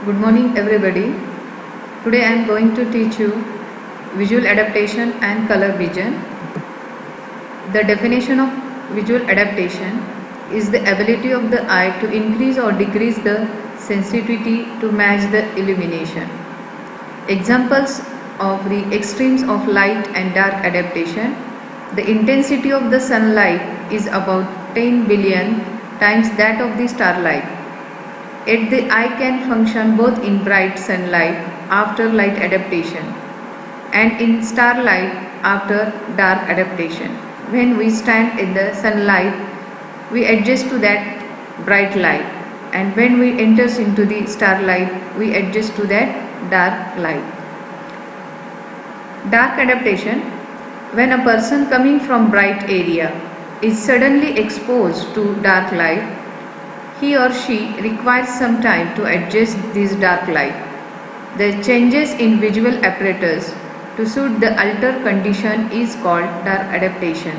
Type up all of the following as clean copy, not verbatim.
Good morning everybody. Today I am going to teach you visual adaptation and color vision. The definition of visual adaptation is the ability of the eye to increase or decrease the sensitivity to match the illumination. Examples of the extremes of light and dark adaptation. The intensity of the sunlight is about 10 billion times that of the starlight. Yet the eye can function both in bright sunlight after light adaptation and in starlight after dark adaptation. When we stand in the sunlight, we adjust to that bright light, and when we enters into the starlight, we adjust to that dark light. Dark adaptation: when a person coming from bright area is suddenly exposed to dark light, he or she requires some time to adjust this dark light. The changes in visual apparatus to suit the altered condition is called dark adaptation.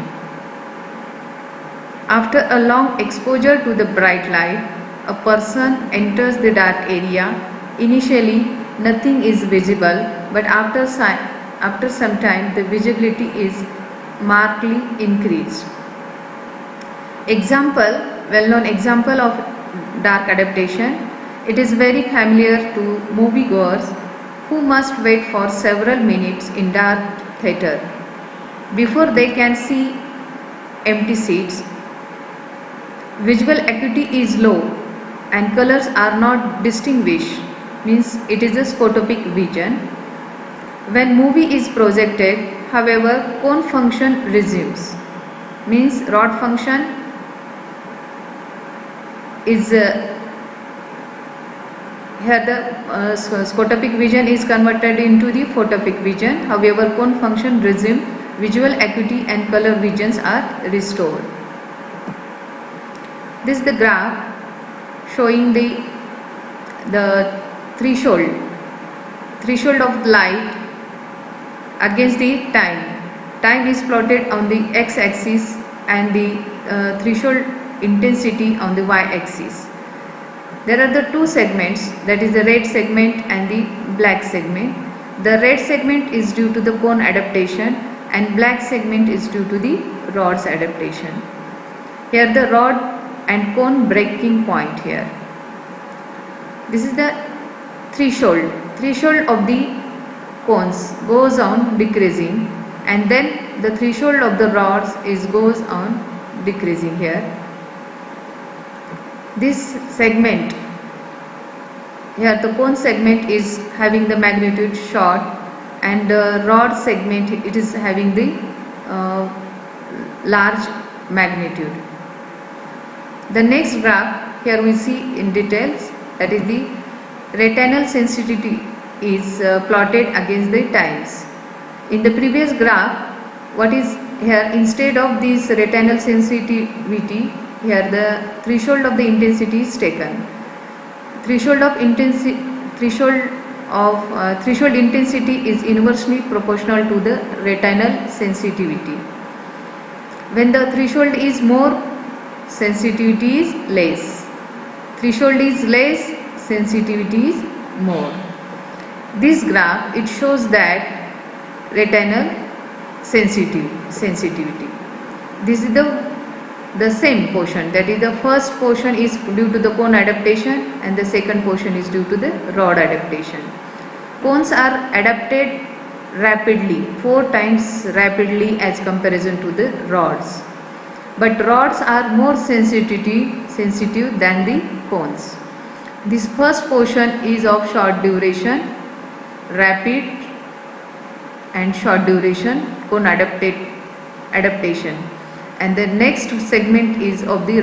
After a long exposure to the bright light, a person enters the dark area. Initially, nothing is visible, but after some time, the visibility is markedly increased. Well-known example of dark adaptation. It is very familiar to moviegoers who must wait for several minutes in dark theatre before they can see empty seats. Visual acuity is low and colors are not distinguished, means it is a scotopic vision. When movie is projected, however, cone function resumes, means rod function is here the scotopic vision is converted into the photopic vision. However, cone function resume, visual acuity and color visions are restored. This is the graph showing the threshold of light against the time. Time is plotted on the x-axis and the threshold intensity on the y-axis. There are the two segments, that is the red segment and the black segment. The red segment is due to the cone adaptation and black segment is due to the rod's adaptation. Here the rod and cone breaking point here. This is the threshold. Threshold of the cones goes on decreasing, and then the threshold of the rods goes on decreasing here. This segment here, the cone segment is having the magnitude short, and the rod segment it is having the large magnitude. The next graph here we see in details, that is the retinal sensitivity is plotted against the times. In the previous graph, what is here, instead of this retinal sensitivity, here the threshold of the intensity is taken. Threshold intensity is inversely proportional to the retinal sensitivity. When the threshold is more, sensitivity is less. Threshold is less, sensitivity is more. This graph it shows that retinal sensitivity. This is the same portion, that is the first portion is due to the cone adaptation and the second portion is due to the rod adaptation. Cones are adapted rapidly, 4 times rapidly as comparison to the rods. But rods are more sensitive than the cones. This first portion is of short duration, rapid and short duration cone adaptation, and the next segment is of the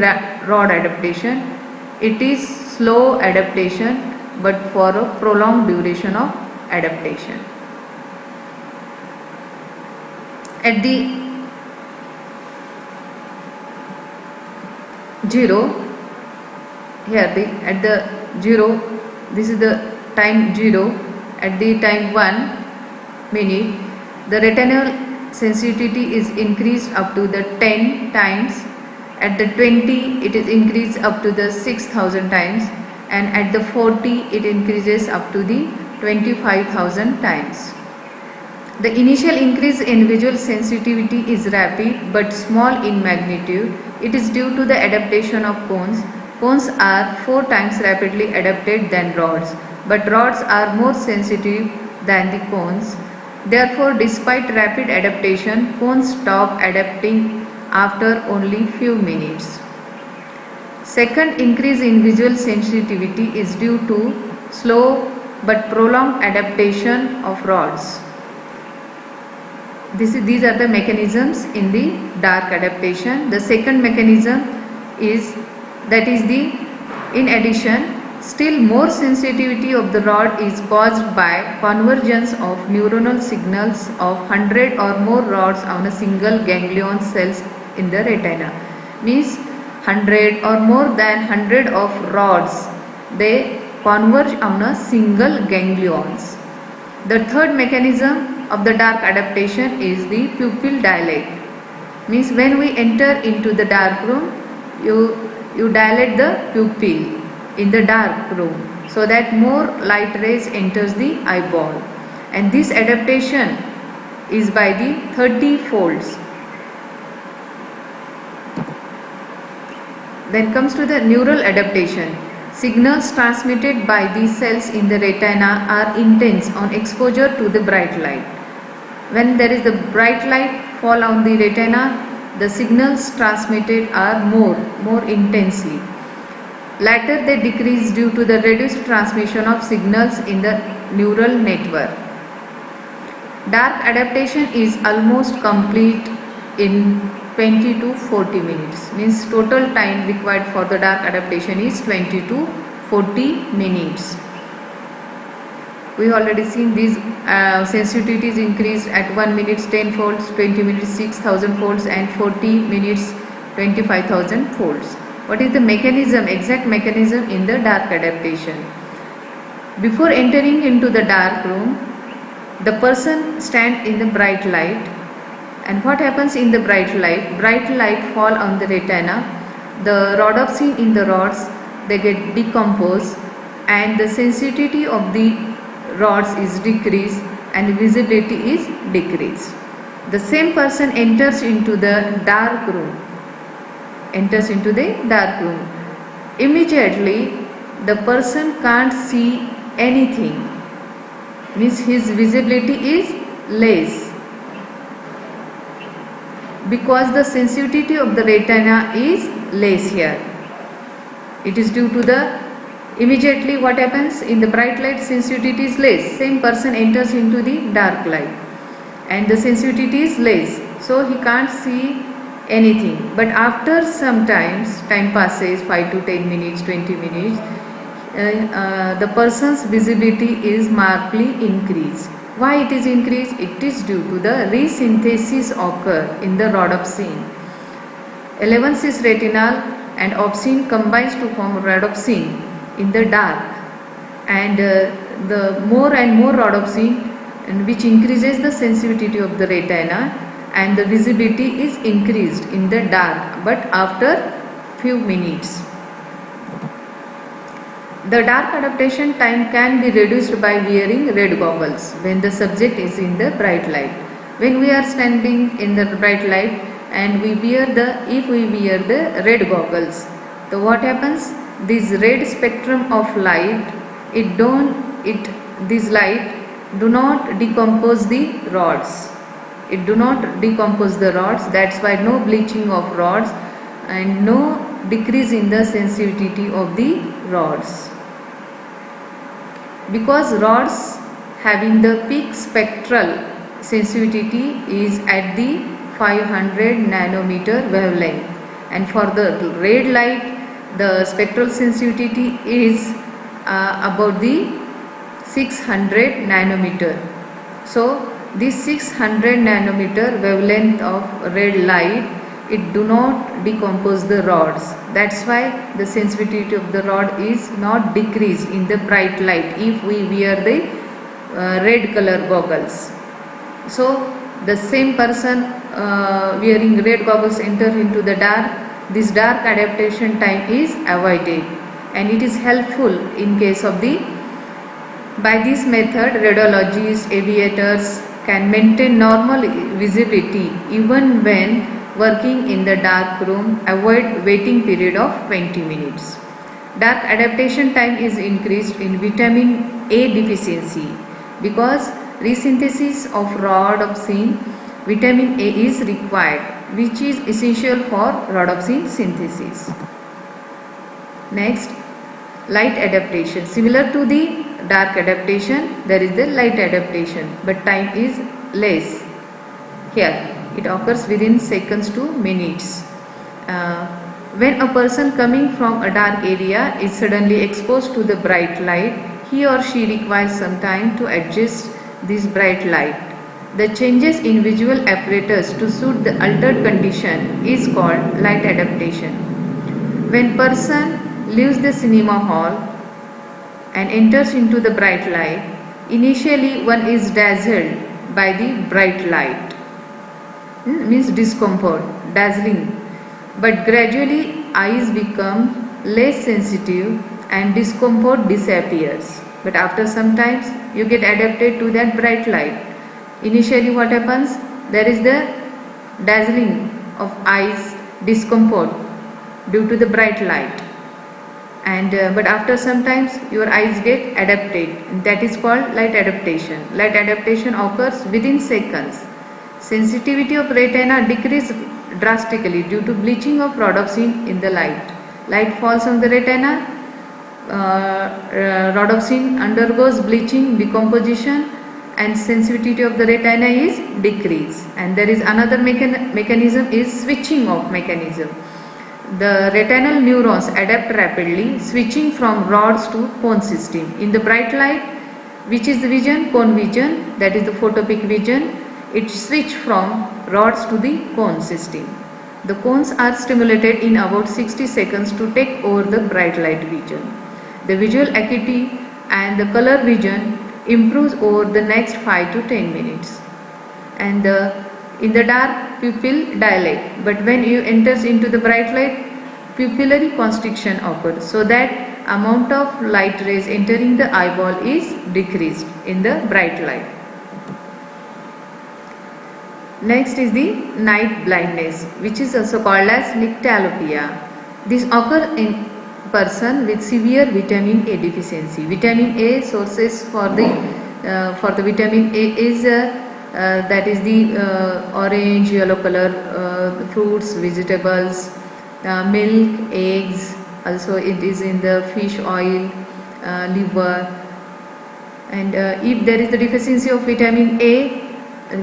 rod adaptation. It is slow adaptation but for a prolonged duration of adaptation. At the 0, here at the 0, this is the time 0. At the time 1 minute, the retinal sensitivity is increased up to the 10 times. At the 20, it is increased up to the 6000 times. and at the 40 it increases up to the 25,000 times. The initial increase in visual sensitivity is rapid but small in magnitude. It is due to the adaptation of cones. Cones are 4 times rapidly adapted than rods, but rods are more sensitive than the cones. Therefore, despite rapid adaptation, cones stop adapting after only few minutes. Second increase in visual sensitivity is due to slow but prolonged adaptation of rods. These are the mechanisms in the dark adaptation. The second mechanism is in addition, still more sensitivity of the rod is caused by convergence of neuronal signals of 100 or more rods on a single ganglion cells in the retina. Means 100 or more than 100 of rods, they converge on a single ganglions. The third mechanism of the dark adaptation is the pupil dilate. Means when we enter into the dark room, you dilate the pupil in the dark room so that more light rays enters the eyeball, and this adaptation is by the 30 folds. Then comes to the neural adaptation. Signals transmitted by these cells in the retina are intense on exposure to the bright light. When there is the bright light fall on the retina, the signals transmitted are more intensely. Later they decrease due to the reduced transmission of signals in the neural network. Dark adaptation is almost complete in 20 to 40 minutes. Means total time required for the dark adaptation is 20 to 40 minutes. We already seen these sensitivities increased at 1 minute 10 folds, 20 minutes 6,000 folds, and 40 minutes 25,000 folds. What is the mechanism, exact mechanism in the dark adaptation? Before entering into the dark room, the person stands in the bright light, and what happens in the bright light? Bright light fall on the retina, the rhodopsin in the rods, they get decomposed, and the sensitivity of the rods is decreased and visibility is decreased. The same person enters into the dark room. Immediately the person can't see anything. Means his visibility is less, because the sensitivity of the retina is less here. It is due to the immediately what happens in the bright light, sensitivity is less. Same person enters into the dark light and the sensitivity is less, so he can't see anything. But after some time passes, 5 to 10 minutes, 20 minutes, the person's visibility is markedly increased. Why it is increased? It is due to the resynthesis occur in the rhodopsin. 11-cis retinal and opsin combines to form rhodopsin in the dark, and the more and more rhodopsin, which increases the sensitivity of the retina, and the visibility is increased in the dark, but after few minutes. The dark adaptation time can be reduced by wearing red goggles when the subject is in the bright light. When we are standing in the bright light and if we wear the red goggles, so what happens? This red spectrum of light, this light do not decompose the rods. It do not decompose the rods. That's why no bleaching of rods and no decrease in the sensitivity of the rods. Because rods having the peak spectral sensitivity is at the 500 nanometer wavelength, and for the red light the spectral sensitivity is about the 600 nanometer. So this 600 nanometer wavelength of red light, it do not decompose the rods. That's why the sensitivity of the rod is not decreased in the bright light if we wear the red color goggles. So the same person wearing red goggles enter into the dark, this dark adaptation time is avoided, and it is helpful in case of the. By this method, radiologists, aviators can maintain normal visibility even when working in the dark room, avoid waiting period of 20 minutes. Dark adaptation time is increased in vitamin A deficiency because resynthesis of rhodopsin vitamin A is required, which is essential for rhodopsin synthesis. Next, light adaptation. Similar to the dark adaptation, there is the light adaptation, but time is less. Here, it occurs within seconds to minutes. When a person coming from a dark area is suddenly exposed to the bright light, he or she requires some time to adjust this bright light. The changes in visual apparatus to suit the altered condition is called light adaptation. When person leaves the cinema hall and enters into the bright light, initially one is dazzled by the bright light, means discomfort, dazzling, but gradually eyes become less sensitive and discomfort disappears. But after some times you get adapted to that bright light. Initially what happens? There is the dazzling of eyes, discomfort due to the bright light, and but after some times your eyes get adapted. That is called light adaptation. Light adaptation occurs within seconds. Sensitivity of retina decreases drastically due to bleaching of rhodopsin in the light. Light falls on the retina, rhodopsin undergoes bleaching, decomposition, and sensitivity of the retina is decreased. And there is another mechanism is switching off mechanism. The retinal neurons adapt rapidly, switching from rods to cone system. In the bright light, which is the vision, cone vision, that is the photopic vision, it switches from rods to the cone system. The cones are stimulated in about 60 seconds to take over the bright light vision. The visual acuity and the color vision improves over the next 5 to 10 minutes. And in the dark, pupil dilate, but when you enters into the bright light, pupillary constriction occurs, so that amount of light rays entering the eyeball is decreased in the bright light. Next is the night blindness, which is also called as nyctalopia. This occurs in person with severe vitamin A deficiency. Vitamin A sources for the vitamin A is that is the orange, yellow color fruits, vegetables, milk, eggs. Also, it is in the fish oil, liver. And if there is the deficiency of vitamin A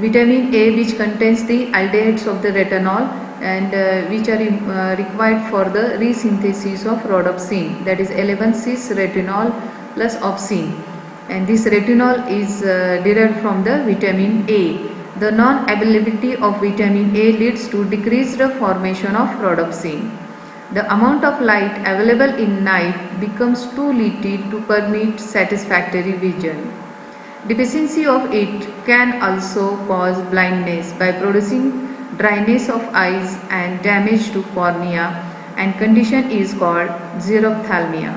which contains the aldehydes of the retinol and which are required for the resynthesis of rhodopsin, that is 11-cis retinol plus opsin, and this retinol is derived from the vitamin A. The non-availability of vitamin A leads to decreased formation of rhodopsin. The amount of light available in night becomes too little to permit satisfactory vision. Deficiency of it can also cause blindness by producing dryness of eyes and damage to cornea, and condition is called xerophthalmia.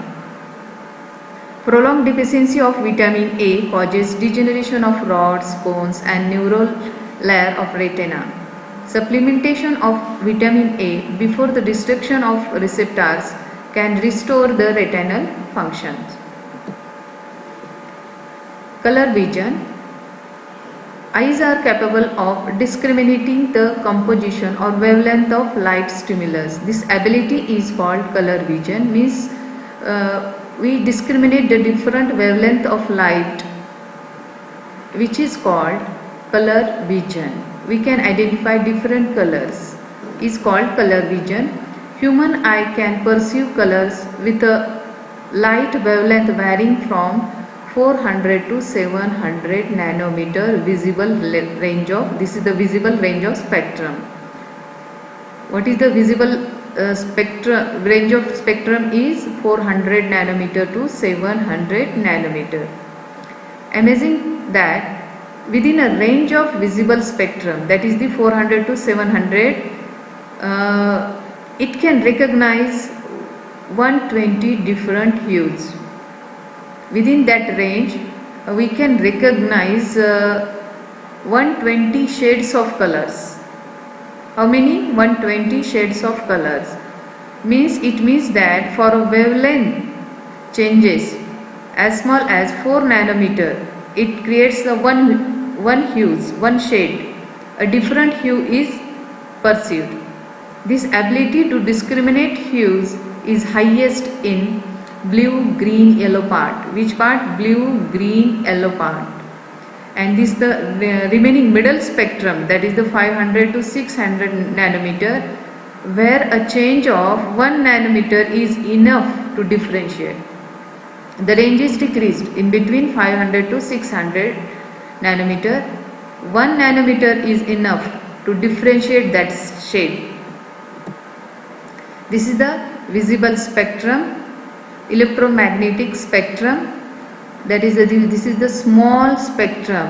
Prolonged deficiency of vitamin A causes degeneration of rods, cones, and neural layer of retina. Supplementation of vitamin A before the destruction of receptors can restore the retinal functions. Color vision. Eyes are capable of discriminating the composition or wavelength of light stimulus. This ability is called color vision, means we discriminate the different wavelength of light, which is called color vision. We can identify different colors, is called color vision. Human eye can perceive colors with a light wavelength varying from 400 to 700 nanometer visible range of, this is the visible range of spectrum. What is the visible range of spectrum is 400 nanometer to 700 nanometer. Amazing that within a range of visible spectrum, that is the 400 to 700, it can recognize 120 different hues. Within that range, we can recognize 120 shades of colors. How many? 120 shades of colors. It means that for a wavelength changes as small as 4 nanometer, it creates the one hues, one shade. A different hue is perceived. This ability to discriminate hues is highest in blue, green, yellow part. Which part? Blue, green, yellow part. And this the remaining middle spectrum, that is the 500 to 600 nanometer, where a change of 1 nanometer is enough to differentiate. The range is decreased in between 500 to 600 nanometer. 1 nanometer is enough to differentiate that shade. This is the visible spectrum, electromagnetic spectrum. That is this is the small spectrum,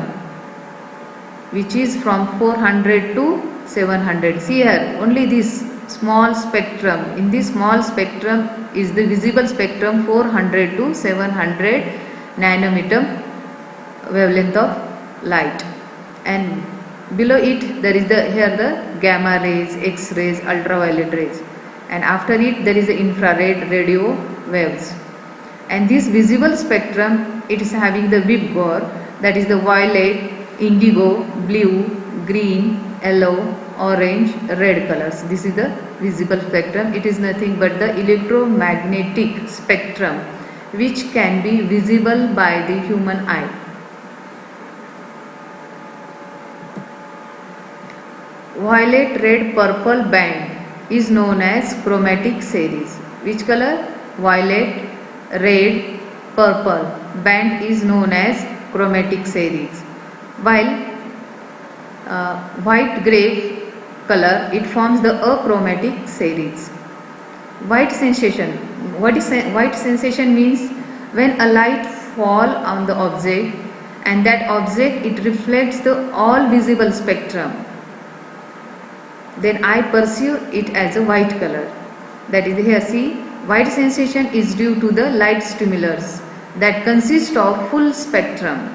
which is from 400 to 700. See here, only this small spectrum. In this small spectrum is the visible spectrum 400 to 700 nanometer wavelength of light, and below it there is the gamma rays, X-rays, ultraviolet rays, and after it there is the infrared radio waves. And this visible spectrum, it is having the VIBGOR, that is the violet, indigo, blue, green, yellow, orange, red colors. This is the visible spectrum. It is nothing but the electromagnetic spectrum which can be visible by the human eye. Violet, red, purple band is known as chromatic series. Which color? Violet, red, purple band is known as chromatic series. While white, gray color, it forms the achromatic series. White sensation. What is white sensation? Means when a light fall on the object, and that object it reflects the all visible spectrum, then I perceive it as a white color. That is here, see, white sensation is due to the light stimulus that consists of full spectrum.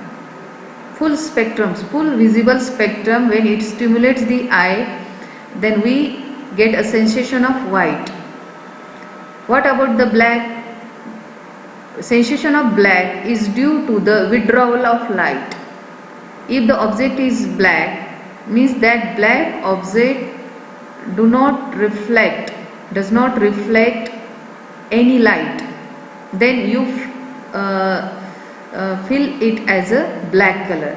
Full visible spectrum. When it stimulates the eye, then we get a sensation of white. What about the black? Sensation of black is due to the withdrawal of light. If the object is black, means that black object does not reflect any light, then you feel it as a black color.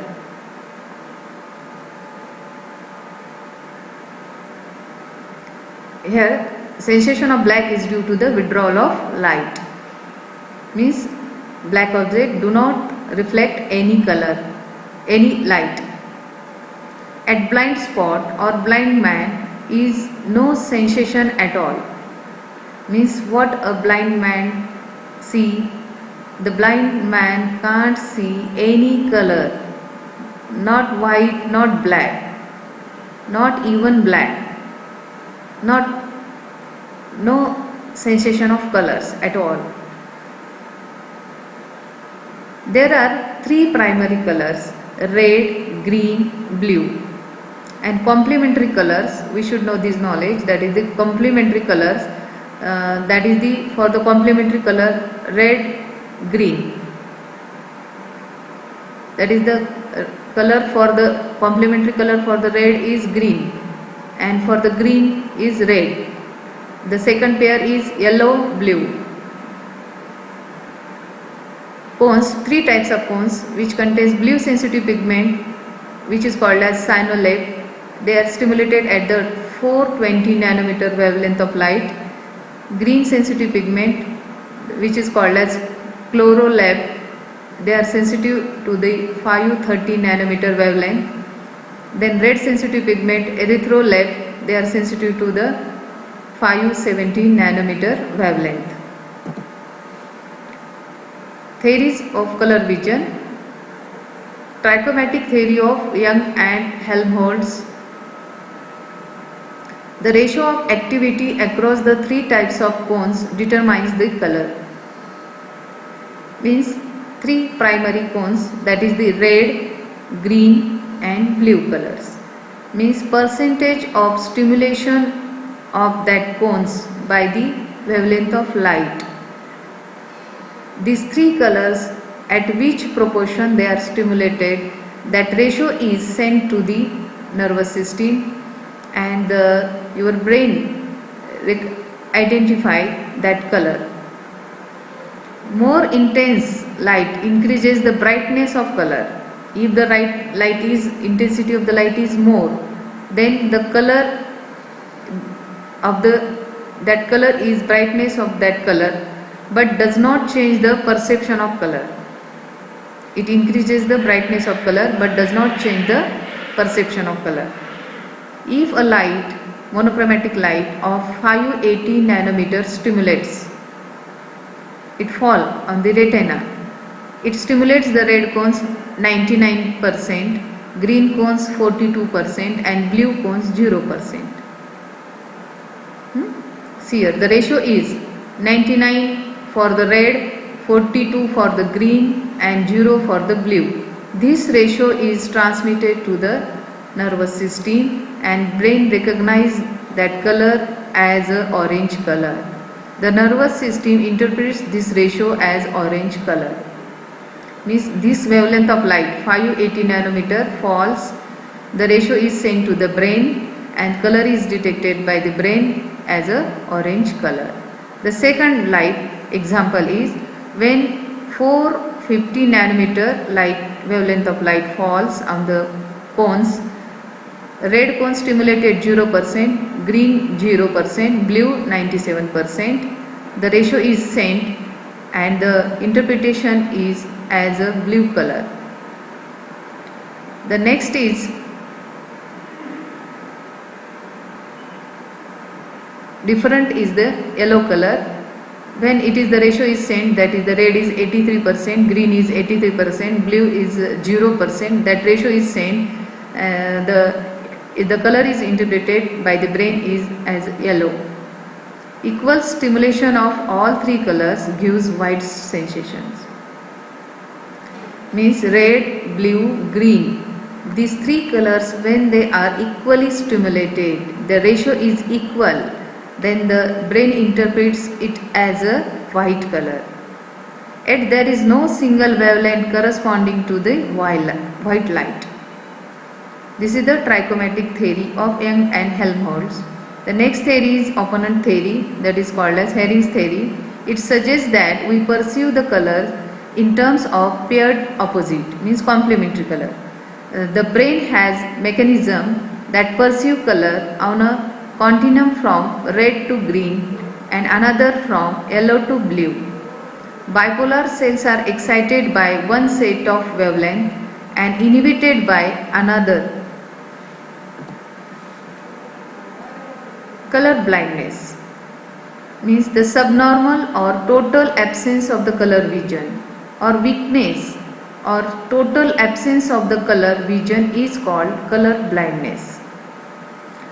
Here sensation of black is due to the withdrawal of light, means black object do not reflect any color, any light. At blind spot or blind man is no sensation at all. Means what a blind man see, the blind man can't see any color, not white, not black, not even black, no sensation of colors at all. There are three primary colors: red, green, blue, and complementary colors. We should know this knowledge, that is the complementary colors. That is for the complementary color red, green. That is the color for the complementary color for the red is green, and for the green is red. The second pair is yellow, blue. Cones, three types of cones which contains blue sensitive pigment, which is called as cyanolate. They are stimulated at the 420 nanometer wavelength of light. Green sensitive pigment, which is called as chlorolab, they are sensitive to the 530 nanometer wavelength. Then red sensitive pigment, erythrolab, they are sensitive to the 570 nanometer wavelength. Theories of color vision. Trichromatic theory of Young and Helmholtz. The ratio of activity across the three types of cones determines the color. Means three primary cones, that is the red, green and blue colors. Means percentage of stimulation of that cones by the wavelength of light. These three colors, at which proportion they are stimulated, that ratio is sent to the nervous system, and your brain identify that color. More intense light increases the brightness of color. If the intensity of the light is more, then the color of that color is brightness of that color, but does not change the perception of color. It increases the brightness of color but does not change the perception of color. If a light, monochromatic light of 580 nanometers stimulates, it fall on the retina. It stimulates the red cones 99%, green cones 42% and blue cones 0%. See here, the ratio is 99 for the red, 42 for the green and 0 for the blue. This ratio is transmitted to the nervous system and brain recognize that color as a orange color. The nervous system interprets this ratio as orange color. Means this wavelength of light 580 nanometer falls, the ratio is sent to the brain and color is detected by the brain as a orange color. The second light example is when 450 nanometer light wavelength of light falls on the cones. Red cone stimulated 0%, green 0%, blue 97%. The ratio is sent and the interpretation is as a blue color. The next is different is the yellow color. When it is the ratio is sent, that is the red is 83%, green is 83%, blue is 0%. That ratio is sent. The color is interpreted by the brain is as yellow. Equal stimulation of all three colors gives white sensations. Means red, blue, green. These three colors, when they are equally stimulated, the ratio is equal, then the brain interprets it as a white color. Yet there is no single wavelength corresponding to the white light. This is the trichromatic theory of Young and Helmholtz. The next theory is opponent theory, that is called as Hering's theory. It suggests that we perceive the color in terms of paired opposite, means complementary color. The brain has mechanism that perceive color on a continuum from red to green and another from yellow to blue. Bipolar cells are excited by one set of wavelength and inhibited by another. Color blindness means the subnormal or total absence of the color vision, or weakness or total absence of the color vision is called color blindness.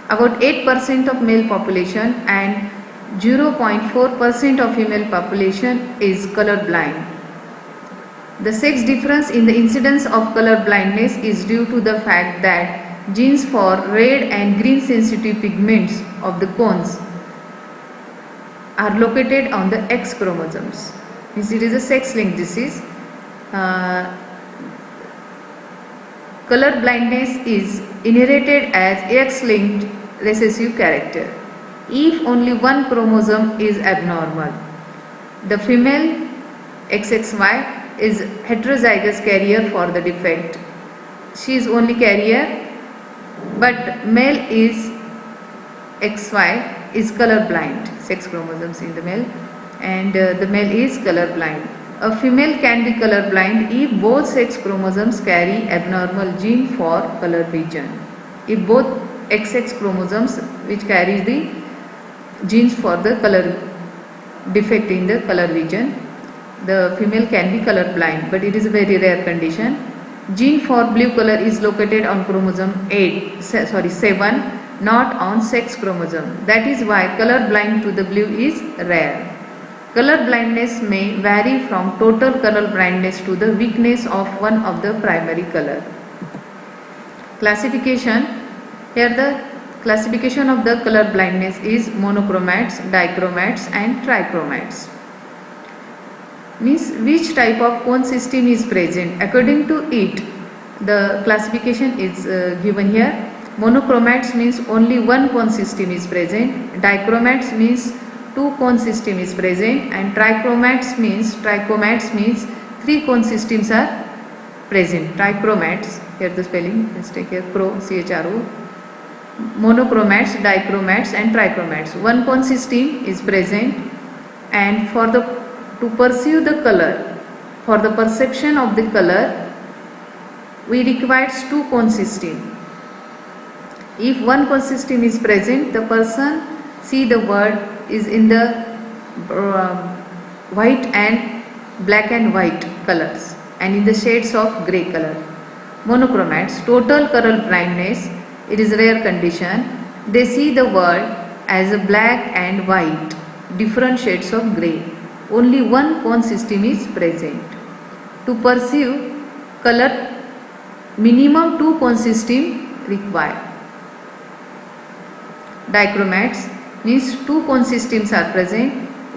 About 8% of male population and 0.4% of female population is color blind. The sex difference in the incidence of color blindness is due to the fact that genes for red and green sensitive pigments of the cones are located on the X chromosomes. Means it is a sex-linked disease. Color blindness is inherited as X-linked recessive character. If only one chromosome is abnormal, the female XXY is heterozygous carrier for the defect. She is only carrier, but male is XY is color blind, sex chromosomes in the male, and the male is color blind. A female can be color blind if both sex chromosomes carry abnormal gene for color vision. If both XX chromosomes which carries the genes for the color defect in the color vision, the female can be color blind, but it is a very rare condition. Gene for blue color is located on chromosome 7, not on sex chromosome. That is why color blind to the blue is rare. Color blindness may vary from total color blindness to the weakness of one of the primary color. Classification. Here the classification of the color blindness is monochromats, dichromats and trichromats. Means which type of cone system is present. According to it, the classification is given here. Monochromats means only one cone system is present. Dichromats means two cone system is present, and trichromats means three cone systems are present. Trichromats, here the spelling, let's take here chro. Monochromats, dichromats and trichromats. One cone system is present, and to perceive the color, for the perception of the color, we requires two cone system. If one cone system is present, the person see the word is in the white and black and white colors and in the shades of grey color. Monochromats, total color blindness, it is rare condition. They see the world as a black and white, different shades of grey. Only one cone system is present. To perceive color, minimum two cone system required. Dichromats means two cone systems are present,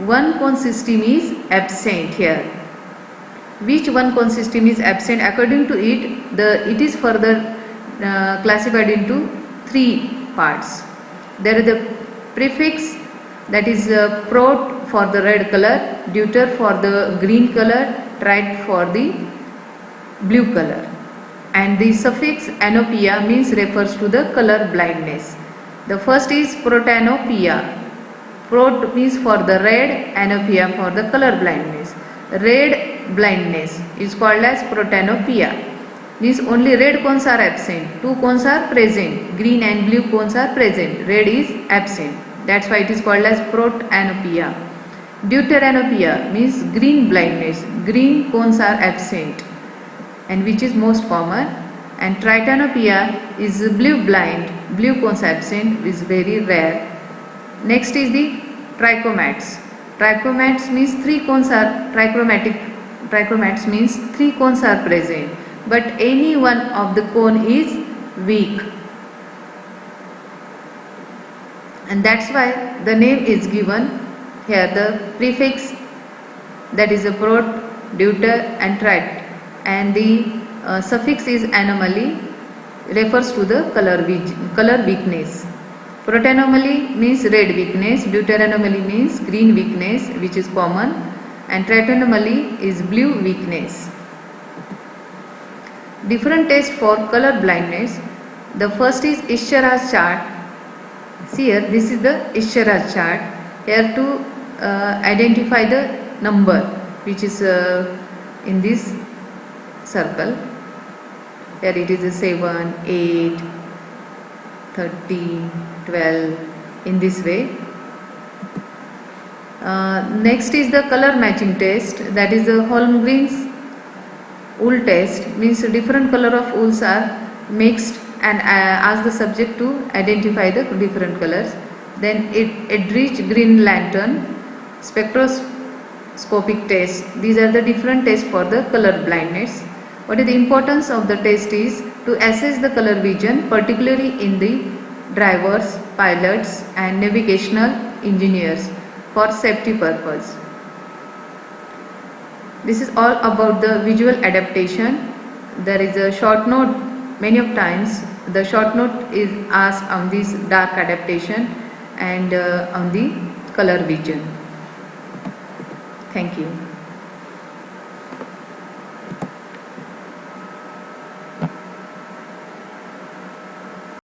one cone system is absent here. Which one cone system is absent? According to it is further classified into three parts. There is the prefix, that is prot for the red color, deuter for the green color, trit for the blue color, and the suffix anopia means refers to the color blindness. The first is protanopia. Prot means for the red, anopia for the color blindness. Red blindness is called as protanopia. Means only red cones are absent, two cones are present, green and blue cones are present, red is absent. That's why it is called as protanopia. Deuteranopia means green blindness, green cones are absent, and which is most common. And tritanopia is blue blind, blue cones absent, is very rare. Next is the trichromats. Trichromats means three cones are trichromats means three cones are present, but any one of the cone is weak, and that's why the name is given here. The prefix, that is a prot, deuter and trit, and the suffix is anomaly, refers to the color weakness. Protanomaly means red weakness, deuteranomaly means green weakness, which is common, and tritanomaly is blue weakness. Different tests for color blindness. The first is Escherich's chart. See here, this is the Escherich's chart. Here to identify the number which is in this circle. Here it is a 7, 8, 13, 12, in this way. Next is the color matching test, that is the Holmgren's wool test. Means different color of wools are mixed and ask the subject to identify the different colors. Then Eldridge green lantern, spectroscopic test. These are the different tests for the color blindness. What is the importance of the test is to assess the color vision, particularly in the drivers, pilots and navigational engineers for safety purpose. This is all about the visual adaptation. There is a short note. Many of times the short note is asked on this dark adaptation and on the color vision. Thank you.